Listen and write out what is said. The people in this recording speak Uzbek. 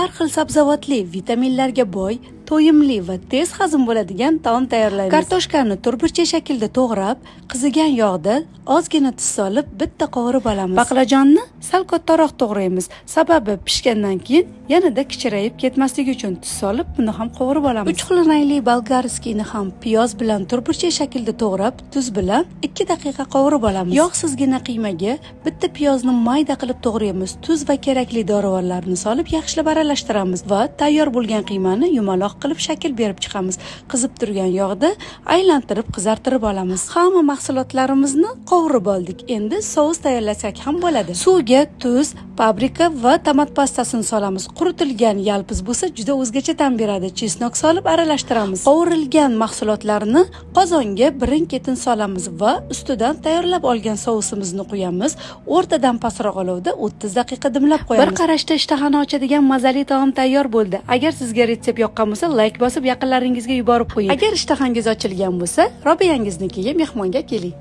har xil sabzavotli, vitaminlarga boy, to'yimli va tez hazm bo'ladigan taom tayyorlaymiz. Kartoshkani turburcha shaklda to'g'rab, qizigan yog'da ozgina tuz solib bitta qovurib olamiz. Baqlajonni sal kattaroq to'g'raymiz, sababi pishgandan keyin yanada kichrayib ketmasligi uchun tuz solib buni ham qovurib olamiz. 3 xil rangli bolgarskiyni ham piyoz bilan turburcha shaklda to'g'rab, tuz bilan 2 daqiqa qovurib olamiz. Yog'sizgina qiymaga bitta piyozni mayda qilib to'g'raymiz, tuz va kerakli dorivorlarni solib yaxshilab aralashtiramiz va tayyor bo'lgan qiymani yumaloq qilib shakl berib chiqamiz. Qizib turgan yog'da aylantirib qizartirib olamiz. Hamma mahsulotlarimizni qovurib oldik. Endi sous tayyorlasak ham bo'ladi. Suvga tuz, paprika va tomat pastasini solamiz. Quritilgan yalpiz bo'lsa juda o'zgacha ta'm beradi. Chesnok solib aralashtiramiz. Qovurilgan mahsulotlarni qozonga birin-ketin solamiz va ustidan tayyorlab olgan sousimizni quyamiz. O'rtadan pastroq olovda 30 daqiqa dimlab qo'yamiz. Bir qarashda ishtahani ochadigan mazali taom tayyor bo'ldi. Agar sizga retsept yoqqan bo'lsa, like bosib yaqinlaringizga yuborib qo'ying. Agar ishtahangiz ochilgan bo'lsa, Robiyangiznikiga mehmonga keling.